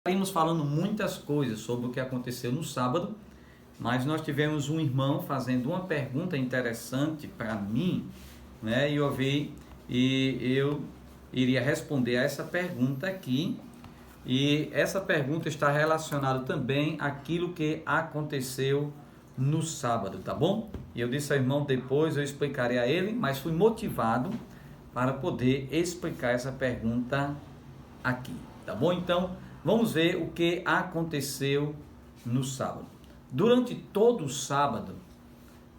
Estaremos falando muitas coisas sobre o que aconteceu no sábado, mas nós tivemos um irmão fazendo uma pergunta interessante para mim, né? E eu iria responder a essa pergunta aqui. E essa pergunta está relacionada também àquilo que aconteceu no sábado, tá bom? E eu disse ao irmão, depois eu explicarei a ele, mas fui motivado para poder explicar essa pergunta aqui, tá bom? Então, vamos ver o que aconteceu no sábado. Durante todo o sábado,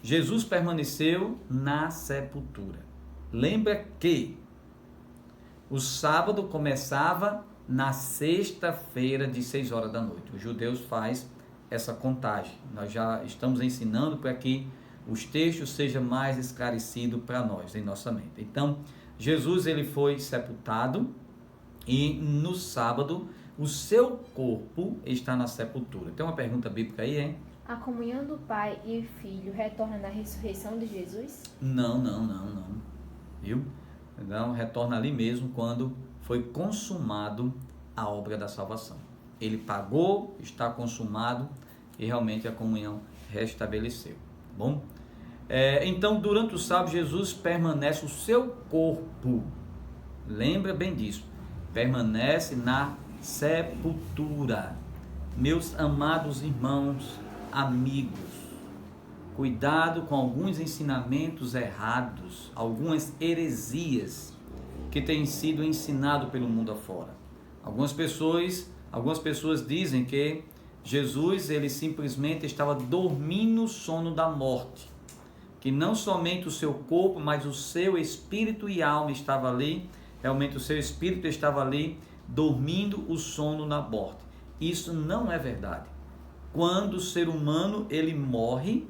Jesus permaneceu na sepultura. Lembra que o sábado começava na sexta-feira de 6 horas da noite. Os judeus fazem essa contagem. Nós já estamos ensinando para que os textos sejam mais esclarecidos para nós, em nossa mente. Então, Jesus ele foi sepultado e no sábado o seu corpo está na sepultura. Tem uma pergunta bíblica aí, hein? A comunhão do Pai e Filho retorna na ressurreição de Jesus? Não. Viu? Não, retorna ali mesmo quando foi consumado a obra da salvação. Ele pagou, está consumado e realmente a comunhão restabeleceu. Bom? Então, durante o sábado, Jesus permanece, o seu corpo, lembra bem disso, permanece na sepultura. Meus amados irmãos, amigos, cuidado com alguns ensinamentos errados, algumas heresias que têm sido ensinados pelo mundo afora. Algumas pessoas dizem que Jesus ele simplesmente estava dormindo o sono da morte, que não somente o seu corpo, mas o seu espírito e alma estava ali, realmente o seu espírito estava ali dormindo o sono na morte. Isso não é verdade. Quando o ser humano ele morre,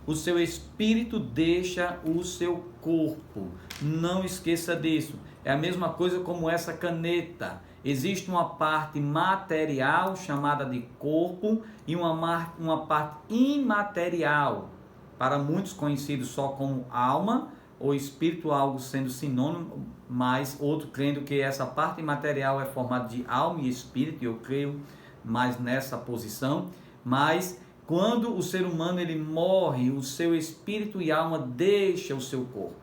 o seu espírito deixa o seu corpo. Não esqueça disso. É a mesma coisa como essa caneta. Existe uma parte material chamada de corpo e uma parte imaterial, para muitos conhecido só como alma ou espírito, algo sendo sinônimo, mas outro crendo que essa parte material é formada de alma e espírito, e eu creio mais nessa posição. Mas quando o ser humano ele morre, o seu espírito e alma deixa o seu corpo.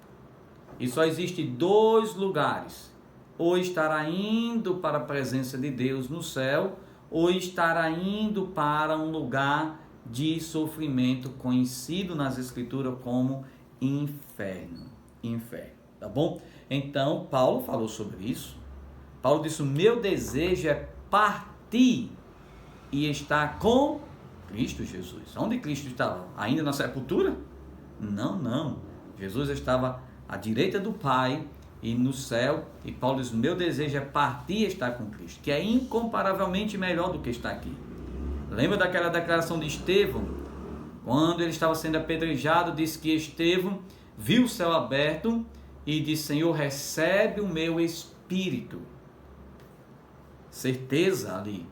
E só existe dois lugares: ou estará indo para a presença de Deus no céu, ou estará indo para um lugar de sofrimento conhecido nas escrituras como inferno, tá bom? Então, Paulo falou sobre isso. Paulo disse: o meu desejo é partir e estar com Cristo Jesus. Onde Cristo estava? Ainda na sepultura? Não. Jesus estava à direita do Pai e no céu. E Paulo diz: meu desejo é partir e estar com Cristo, que é incomparavelmente melhor do que estar aqui. Lembra daquela declaração de Estevão? Quando ele estava sendo apedrejado, disse que Estevão viu o céu aberto e disse: Senhor, recebe o meu espírito. Certeza ali.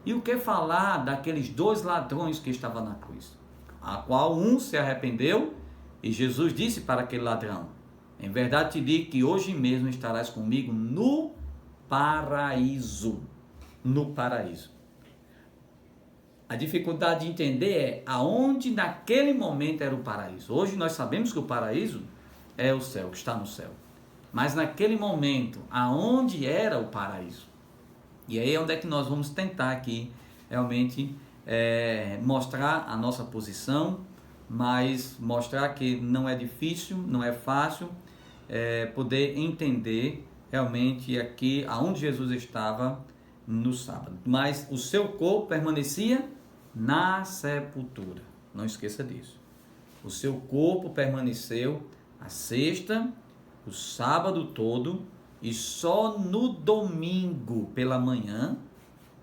E o que falar daqueles dois ladrões que estavam na cruz? A qual um se arrependeu e Jesus disse para aquele ladrão: em verdade te digo que hoje mesmo estarás comigo no paraíso. No paraíso. A dificuldade de entender é aonde naquele momento era o paraíso. Hoje nós sabemos que o paraíso é o céu, que está no céu. Mas naquele momento, aonde era o paraíso? E aí é onde é que nós vamos tentar aqui realmente mostrar a nossa posição, mas mostrar que não é difícil, não é fácil poder entender realmente aqui aonde Jesus estava no sábado. Mas o seu corpo permanecia na sepultura. Não esqueça disso. O seu corpo permaneceu a sexta, o sábado todo, e só no domingo pela manhã,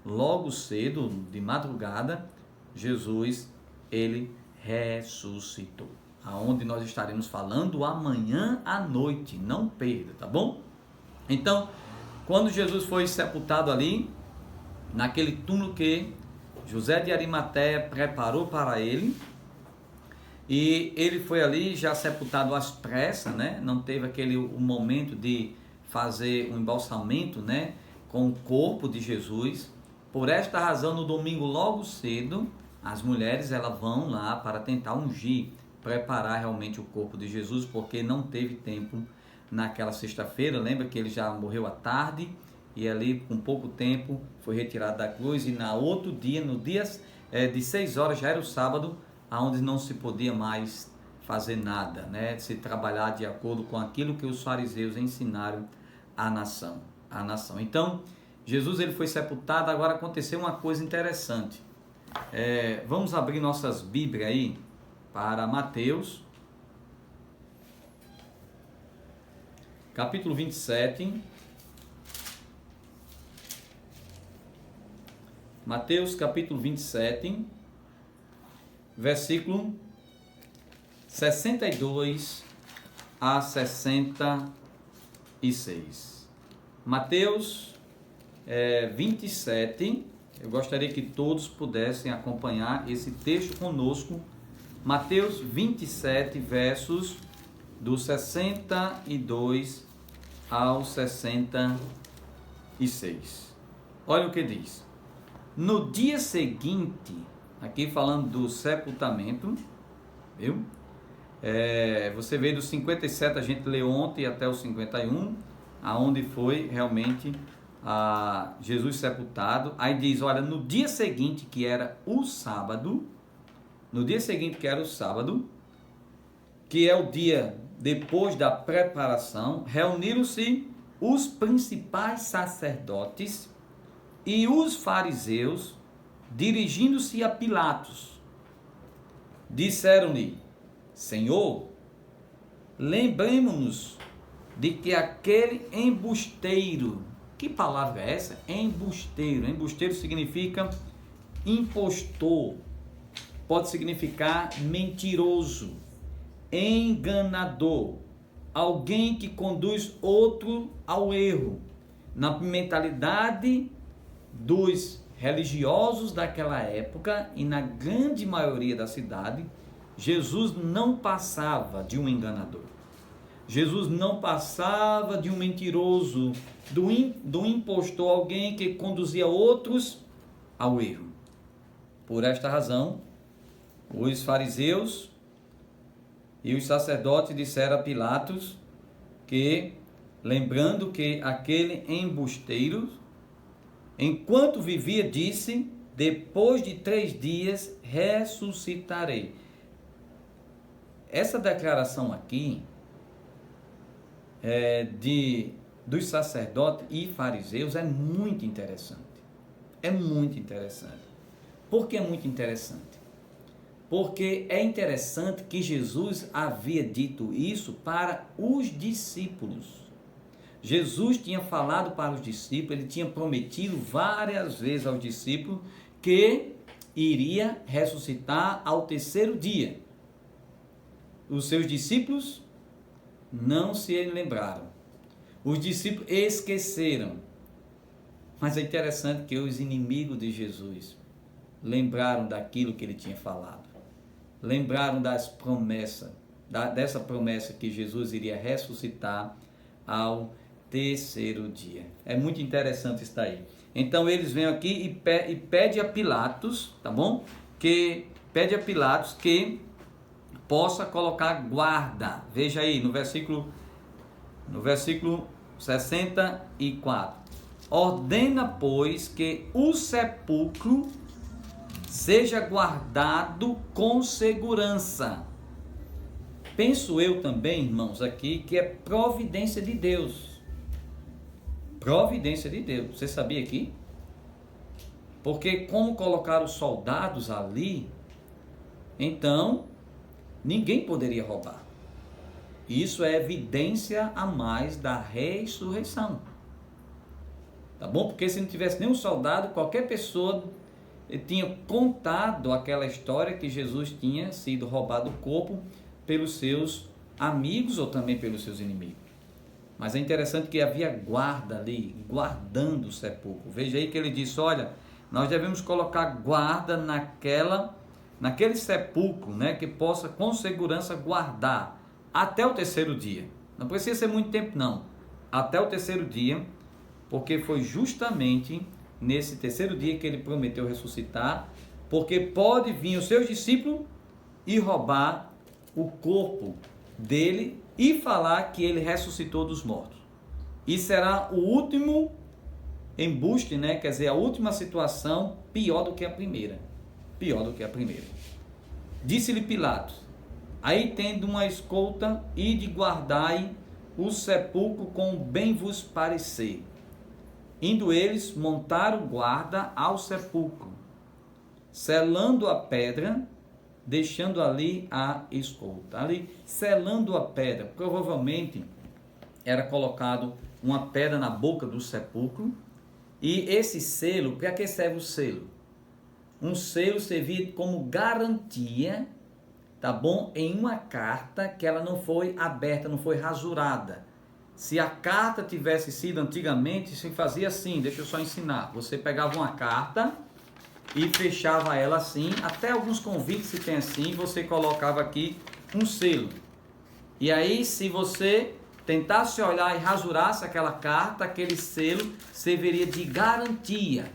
logo cedo, de madrugada, Jesus, ele ressuscitou. Aonde nós estaremos falando amanhã à noite, não perda, tá bom? Então, quando Jesus foi sepultado ali, naquele túmulo que José de Arimateia preparou para ele, e ele foi ali já sepultado às pressas, né? Não teve o momento de fazer um embalsamento, né, com o corpo de Jesus, Por esta razão, no domingo logo cedo, as mulheres elas vão lá para tentar ungir, preparar realmente o corpo de Jesus, porque não teve tempo naquela sexta-feira. Lembra que ele já morreu à tarde e ali com pouco tempo foi retirado da cruz, e na outro dia, no dia de 6 horas, já era o sábado, onde não se podia mais fazer nada, né? Se trabalhar de acordo com aquilo que os fariseus ensinaram à nação. Então, Jesus ele foi sepultado. Agora aconteceu uma coisa interessante. Vamos abrir nossas Bíblias aí para Mateus, capítulo 27. Mateus capítulo 27, versículo 62 a 66. Mateus 27, eu gostaria que todos pudessem acompanhar esse texto conosco. Mateus 27, versos do 62 ao 66. Olha o que diz. No dia seguinte, aqui falando do sepultamento, viu? Você vê do 57, a gente leu ontem até o 51, aonde foi realmente Jesus sepultado. Aí diz, olha, no dia seguinte, que era o sábado, que é o dia depois da preparação, reuniram-se os principais sacerdotes e os fariseus, dirigindo-se a Pilatos, disseram-lhe: Senhor, lembremos-nos de que aquele embusteiro, que palavra é essa? Embusteiro. Embusteiro significa impostor, pode significar mentiroso, enganador, alguém que conduz outro ao erro. Na mentalidade dos religiosos daquela época e na grande maioria da cidade, Jesus não passava de um enganador. Jesus não passava de um mentiroso, do impostor, alguém que conduzia outros ao erro. Por esta razão, os fariseus e os sacerdotes disseram a Pilatos que, lembrando que aquele embusteiro, enquanto vivia, disse: depois de 3 dias ressuscitarei. Essa declaração aqui dos sacerdotes e fariseus é muito interessante. É muito interessante. Por que é muito interessante? Porque é interessante que Jesus havia dito isso para os discípulos. Jesus tinha falado para os discípulos, ele tinha prometido várias vezes aos discípulos que iria ressuscitar ao 3º dia. Os seus discípulos não se lembraram. Os discípulos esqueceram. Mas é interessante que os inimigos de Jesus lembraram daquilo que ele tinha falado. Lembraram das promessas, dessa promessa que Jesus iria ressuscitar ao 3º dia. É muito interessante isso daí. Então eles vêm aqui e pede a Pilatos, tá bom? Pede a Pilatos que possa colocar guarda. Veja aí no versículo 64. Ordena, pois, que o sepulcro seja guardado com segurança. Penso eu também, irmãos, aqui que é providência de Deus. Providência de Deus. Você sabia aqui? Porque como colocaram os soldados ali, então ninguém poderia roubar. Isso é evidência a mais da ressurreição. Tá bom? Porque se não tivesse nenhum soldado, qualquer pessoa tinha contado aquela história que Jesus tinha sido roubado o corpo pelos seus amigos ou também pelos seus inimigos. Mas é interessante que havia guarda ali, guardando o sepulcro. Veja aí que ele disse: olha, nós devemos colocar guarda naquele sepulcro, né, que possa com segurança guardar até o 3º dia. Não precisa ser muito tempo não, até o 3º dia, porque foi justamente nesse terceiro dia que ele prometeu ressuscitar, porque pode vir os seus discípulos e roubar o corpo dele e falar que ele ressuscitou dos mortos. E será o último embuste, né? Quer dizer, a última situação pior do que a primeira. Pior do que a primeira. Disse-lhe Pilatos: aí tendo uma escolta, ide guardai o sepulcro como bem vos parecer. Indo eles, montaram guarda ao sepulcro, selando a pedra, deixando ali a escolta. Ali, selando a pedra, provavelmente era colocado uma pedra na boca do sepulcro, e esse selo, para que serve o selo? Um selo servia como garantia, tá bom? Em uma carta que ela não foi aberta, não foi rasurada. Se a carta tivesse sido antigamente, se fazia assim, deixa eu só ensinar. Você pegava uma carta e fechava ela assim, até alguns convites se tem assim, você colocava aqui um selo. E aí, se você tentasse olhar e rasurasse aquela carta, aquele selo serviria de garantia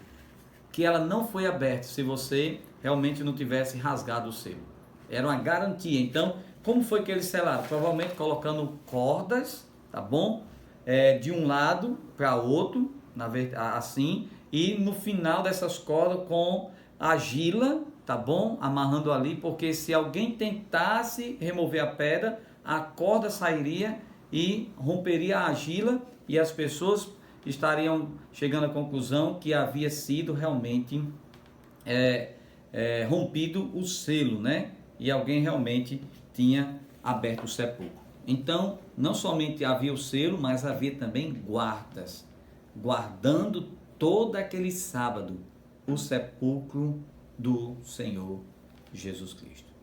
que ela não foi aberta, se você realmente não tivesse rasgado o selo. Era uma garantia. Então, como foi que eles selaram? Provavelmente colocando cordas, tá bom? De um lado para outro, assim, e no final dessas cordas com argila, tá bom? Amarrando ali, porque se alguém tentasse remover a pedra, a corda sairia e romperia a argila e as pessoas estariam chegando à conclusão que havia sido realmente rompido o selo, né? E alguém realmente tinha aberto o sepulcro. Então, não somente havia o selo, mas havia também guardas, guardando todo aquele sábado o sepulcro do Senhor Jesus Cristo.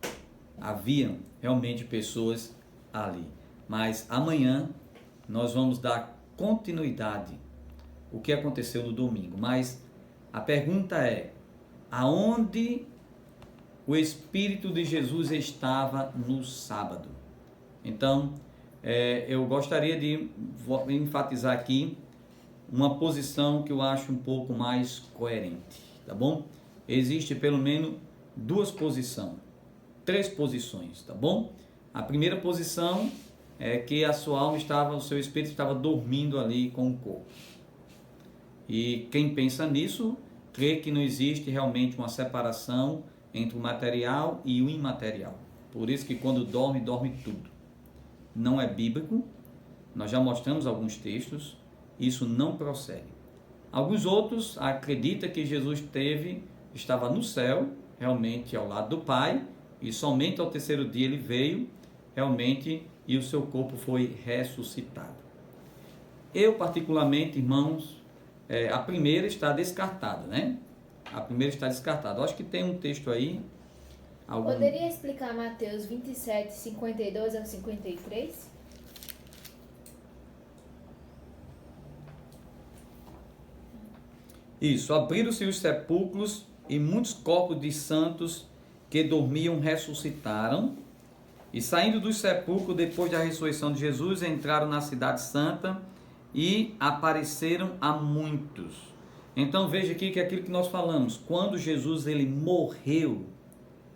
Haviam realmente pessoas ali. Mas amanhã nós vamos dar continuidade ao que aconteceu no domingo. Mas a pergunta é: aonde o Espírito de Jesus estava no sábado? Então, eu gostaria de enfatizar aqui uma posição que eu acho um pouco mais coerente, tá bom? Existe pelo menos três posições, tá bom? A primeira posição é que a sua alma o seu espírito estava dormindo ali com o corpo. E quem pensa nisso, crê que não existe realmente uma separação entre o material e o imaterial. Por isso que quando dorme, dorme tudo. Não é bíblico, nós já mostramos alguns textos, isso não procede. Alguns outros acreditam que Jesus estava no céu, realmente ao lado do Pai, e somente ao terceiro dia ele veio, realmente, e o seu corpo foi ressuscitado. Eu, particularmente, irmãos, a primeira está descartada, né? A primeira está descartada. Eu acho que tem um texto aí. Poderia explicar Mateus 27, 52 a 53? Isso, abriram-se os sepulcros e muitos corpos de santos que dormiam ressuscitaram. E saindo dos sepulcros, depois da ressurreição de Jesus, entraram na cidade santa e apareceram a muitos. Então veja aqui que é aquilo que nós falamos, quando Jesus ele morreu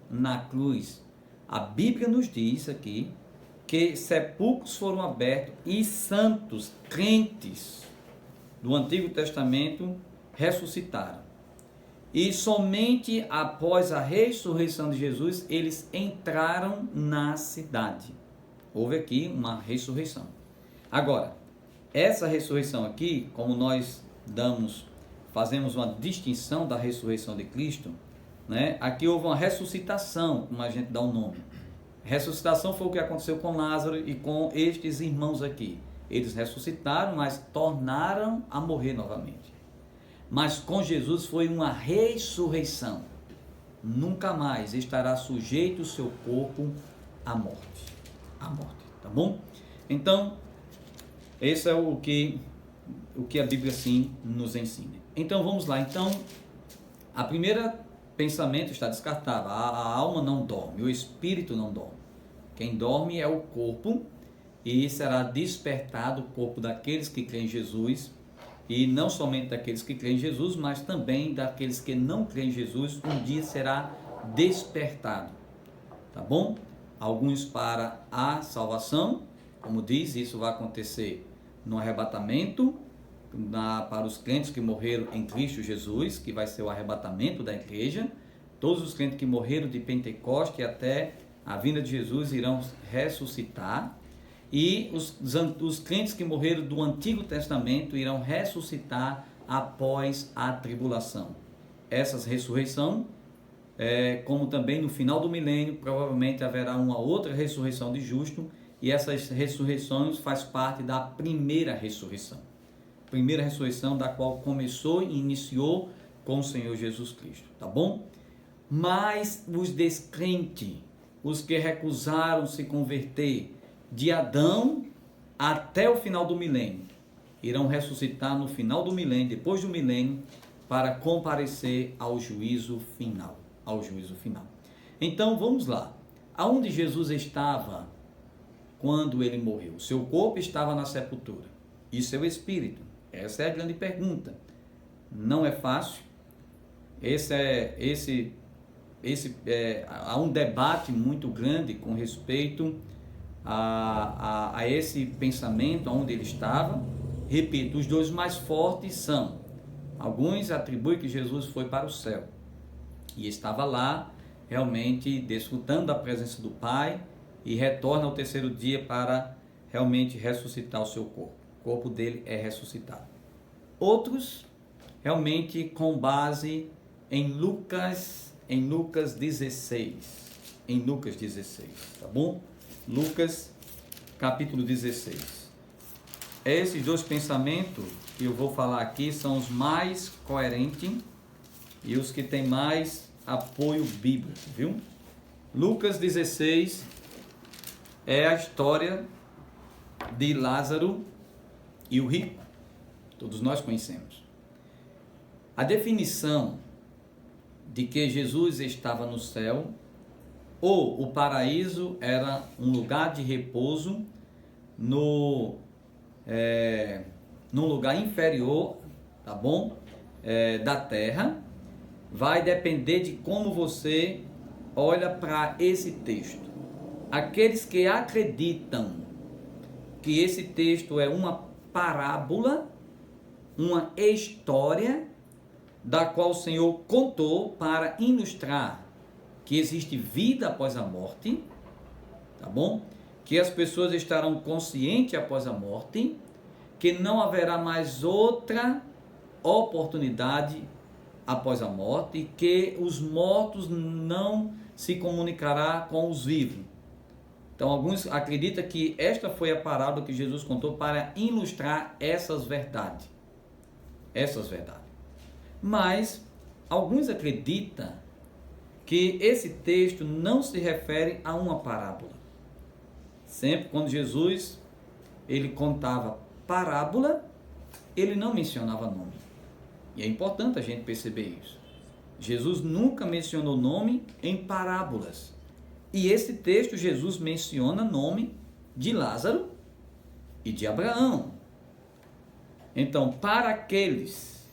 na cruz, a Bíblia nos diz aqui que sepulcros foram abertos e santos, crentes do Antigo Testamento ressuscitaram. E somente após a ressurreição de Jesus, eles entraram na cidade. Houve aqui uma ressurreição. Agora, essa ressurreição aqui, como nós fazemos uma distinção da ressurreição de Cristo, né? Aqui houve uma ressuscitação, como a gente dá o nome. Ressuscitação foi o que aconteceu com Lázaro e com estes irmãos aqui. Eles ressuscitaram, mas tornaram a morrer novamente. Mas com Jesus foi uma ressurreição. Nunca mais estará sujeito o seu corpo à morte. À morte, tá bom? Então, esse é o que a Bíblia sim nos ensina. Então vamos lá. Então, a primeira pensamento está descartado. A alma não dorme, o espírito não dorme. Quem dorme é o corpo, e será despertado o corpo daqueles que creem em Jesus. e não somente daqueles que creem em Jesus, mas também daqueles que não creem em Jesus, um dia será despertado, tá bom? Alguns para a salvação, como diz, isso vai acontecer no arrebatamento, para os crentes que morreram em Cristo Jesus, que vai ser o arrebatamento da igreja. Todos os crentes que morreram de Pentecoste até a vinda de Jesus irão ressuscitar. E os crentes que morreram do Antigo Testamento irão ressuscitar após a tribulação. Essas ressurreição, como também no final do milênio, provavelmente haverá uma outra ressurreição de justo, e essas ressurreições faz parte da primeira ressurreição. Primeira ressurreição da qual começou e iniciou com o Senhor Jesus Cristo, tá bom? Mas os descrentes, os que recusaram se converter de Adão até o final do milênio, irão ressuscitar no final do milênio, depois do milênio, para comparecer ao juízo final. Então vamos lá. Aonde Jesus estava quando ele morreu? Seu corpo estava na sepultura e seu espírito? Essa é a grande pergunta. Não é fácil. Há um debate muito grande com respeito a esse pensamento, aonde ele estava. Repito, os dois mais fortes são: alguns atribuem que Jesus foi para o céu e estava lá realmente desfrutando da presença do Pai, e retorna ao terceiro dia para realmente ressuscitar o seu corpo. O corpo dele é ressuscitado. Outros realmente com base em Lucas 16, tá bom? Lucas capítulo 16. Esses dois pensamentos que eu vou falar aqui são os mais coerentes e os que têm mais apoio bíblico, viu? Lucas 16 é a história de Lázaro e o rico. Todos nós conhecemos. A definição de que Jesus estava no céu, ou o paraíso era um lugar de repouso num lugar inferior, tá bom? Da terra, vai depender de como você olha para esse texto. Aqueles que acreditam que esse texto é uma parábola, uma história da qual o Senhor contou para ilustrar que existe vida após a morte, tá bom? Que as pessoas estarão conscientes após a morte, que não haverá mais outra oportunidade após a morte, que os mortos não se comunicará com os vivos. Então, alguns acreditam que esta foi a parábola que Jesus contou para ilustrar essas verdades. Mas alguns acreditam que esse texto não se refere a uma parábola. Sempre quando Jesus ele contava parábola, ele não mencionava nome. E é importante a gente perceber isso. Jesus nunca mencionou nome em parábolas. E esse texto, Jesus menciona nome de Lázaro e de Abraão. Então, para aqueles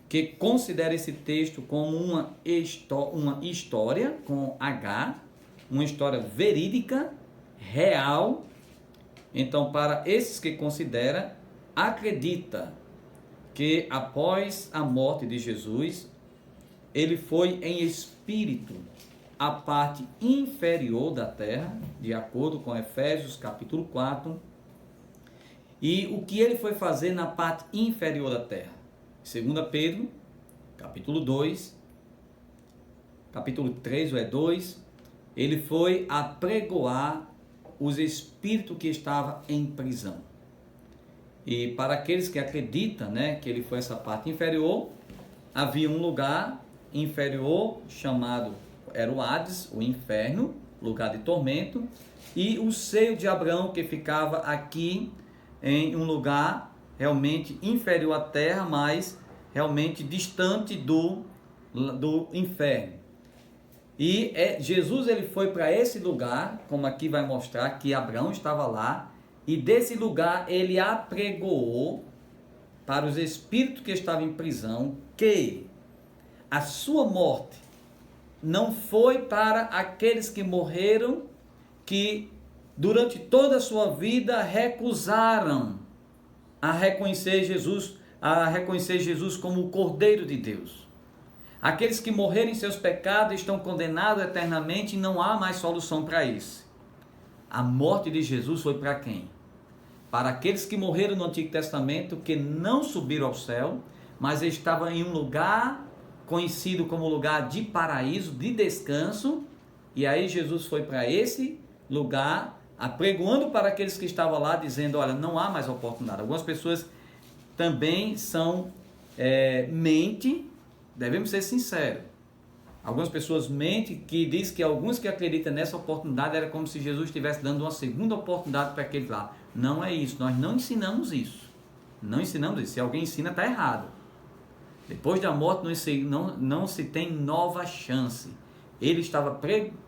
que consideram esse texto como uma história com H, uma história verídica, real, então, para esses que consideram, acredita que após a morte de Jesus, ele foi em espírito a parte inferior da terra, de acordo com Efésios capítulo 4, e o que ele foi fazer na parte inferior da terra. 2 Pedro, capítulo 2, capítulo 3, ou 2, ele foi apregoar os espíritos que estavam em prisão. E para aqueles que acreditam, que ele foi essa parte inferior, havia um lugar inferior chamado, era o Hades, o inferno, lugar de tormento, e o seio de Abraão, que ficava aqui em um lugar realmente inferior à terra, mas realmente distante do inferno. E Jesus ele foi para esse lugar, como aqui vai mostrar que Abraão estava lá, e desse lugar ele apregoou para os espíritos que estavam em prisão que a sua morte não foi para aqueles que morreram, que durante toda a sua vida recusaram a reconhecer Jesus como o Cordeiro de Deus. Aqueles que morreram em seus pecados estão condenados eternamente e não há mais solução para isso. A morte de Jesus foi para quem? Para aqueles que morreram no Antigo Testamento, que não subiram ao céu, mas estavam em um lugar conhecido como lugar de paraíso, de descanso, e aí Jesus foi para esse lugar, apregoando para aqueles que estavam lá, dizendo, olha, não há mais oportunidade. Algumas pessoas também mentem, devemos ser sinceros. Algumas pessoas mentem, que diz que alguns que acreditam nessa oportunidade era como se Jesus estivesse dando uma segunda oportunidade para aquele lá. Não é isso, nós não ensinamos isso. Não ensinamos isso. Se alguém ensina, está errado. Depois da morte não se tem nova chance. Ele estava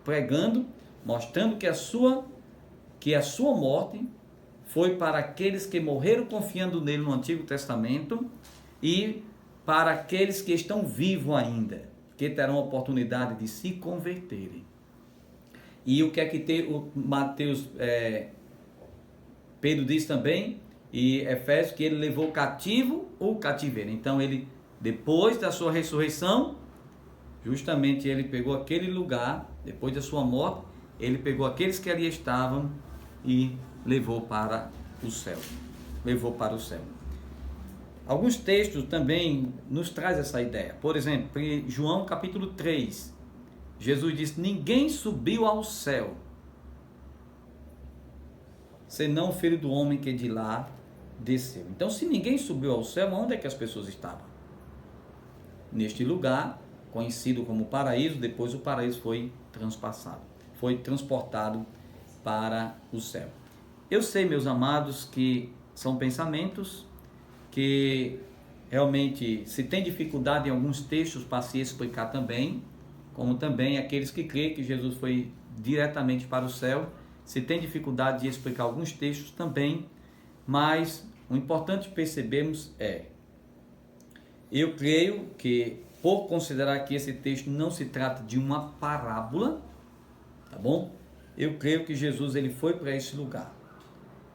pregando, mostrando que a sua morte foi para aqueles que morreram confiando nele no Antigo Testamento e para aqueles que estão vivos ainda, que terão a oportunidade de se converterem. E o que é que o Mateus, Pedro diz também, e Efésios, que ele levou cativo o cativeiro. Então ele, depois da sua ressurreição, justamente ele pegou aquele lugar, depois da sua morte, ele pegou aqueles que ali estavam e levou para o céu. Levou para o céu. Alguns textos também nos trazem essa ideia. Por exemplo, em João capítulo 3, Jesus disse, ninguém subiu ao céu, senão o Filho do Homem que de lá desceu. Então, se ninguém subiu ao céu, onde é que as pessoas estavam? Neste lugar, conhecido como paraíso, depois o paraíso foi transportado para o céu. Eu sei, meus amados, que são pensamentos que realmente se tem dificuldade em alguns textos para se explicar também, como também aqueles que creem que Jesus foi diretamente para o céu, se tem dificuldade de explicar alguns textos também, mas o importante percebermos eu creio que, por considerar que esse texto não se trata de uma parábola, tá bom? Eu creio que Jesus ele foi para esse lugar.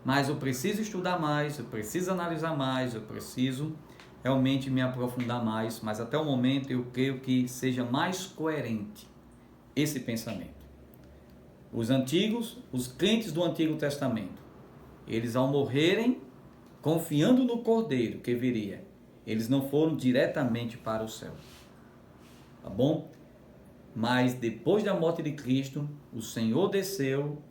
Mas eu preciso estudar mais, eu preciso analisar mais, eu preciso realmente me aprofundar mais, mas até o momento eu creio que seja mais coerente esse pensamento. Os antigos, os crentes do Antigo Testamento, eles ao morrerem, confiando no Cordeiro que viria, eles não foram diretamente para o céu, tá bom? Mas depois da morte de Cristo, o Senhor desceu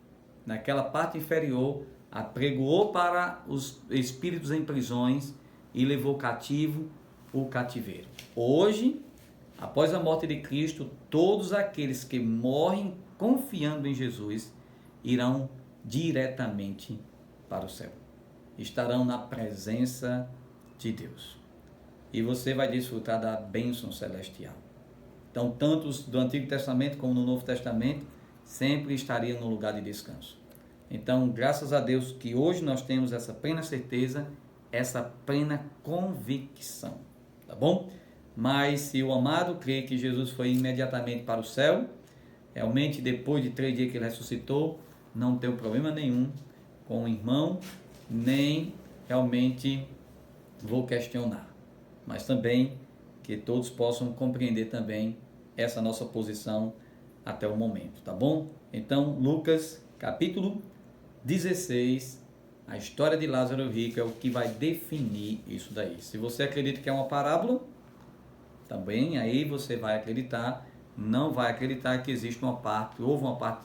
naquela parte inferior, apregoou para os espíritos em prisões e levou cativo o cativeiro. Hoje, após a morte de Cristo, todos aqueles que morrem confiando em Jesus irão diretamente para o céu. Estarão na presença de Deus. E você vai desfrutar da bênção celestial. Então, tanto do Antigo Testamento como no Novo Testamento, sempre estariam no lugar de descanso. Então, graças a Deus que hoje nós temos essa plena certeza, essa plena convicção, tá bom? Mas se o amado crê que Jesus foi imediatamente para o céu, realmente depois de 3 dias que ele ressuscitou, não tem problema nenhum com o irmão, nem realmente vou questionar. Mas também que todos possam compreender também essa nossa posição até o momento, tá bom? Então, Lucas, capítulo 16, a história de Lázaro Rico é o que vai definir isso daí. Se você acredita que é uma parábola, também aí você vai acreditar, não vai acreditar que existe houve uma parte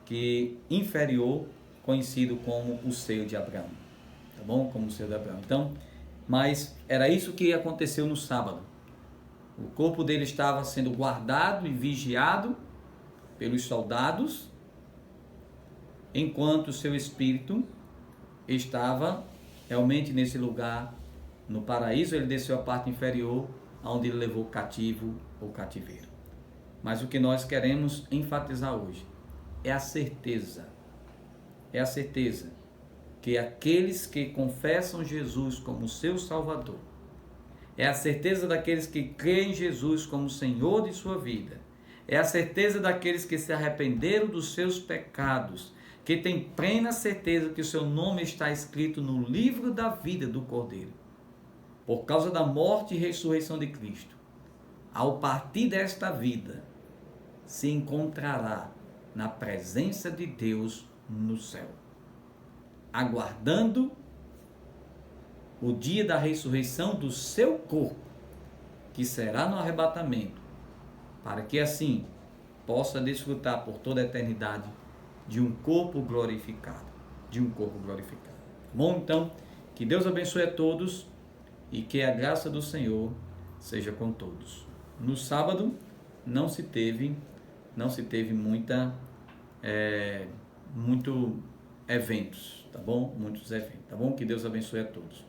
que inferior, conhecido como o seio de Abraão, tá bom? Como o seio de Abraão. Então, mas era isso que aconteceu no sábado. O corpo dele estava sendo guardado e vigiado pelos soldados, enquanto o seu espírito estava realmente nesse lugar, no paraíso. Ele desceu a parte inferior, onde ele levou cativo o cativeiro. Mas o que nós queremos enfatizar hoje é a certeza porque aqueles que confessam Jesus como seu Salvador, é a certeza daqueles que creem em Jesus como Senhor de sua vida, é a certeza daqueles que se arrependeram dos seus pecados, que têm plena certeza que o seu nome está escrito no livro da vida do Cordeiro, por causa da morte e ressurreição de Cristo. Ao partir desta vida, se encontrará na presença de Deus no céu, aguardando o dia da ressurreição do seu corpo, que será no arrebatamento, para que assim possa desfrutar por toda a eternidade de um corpo glorificado, Bom, então, que Deus abençoe a todos e que a graça do Senhor seja com todos. No sábado não se teve muito eventos, tá bom? Muitos eventos, tá bom? Que Deus abençoe a todos.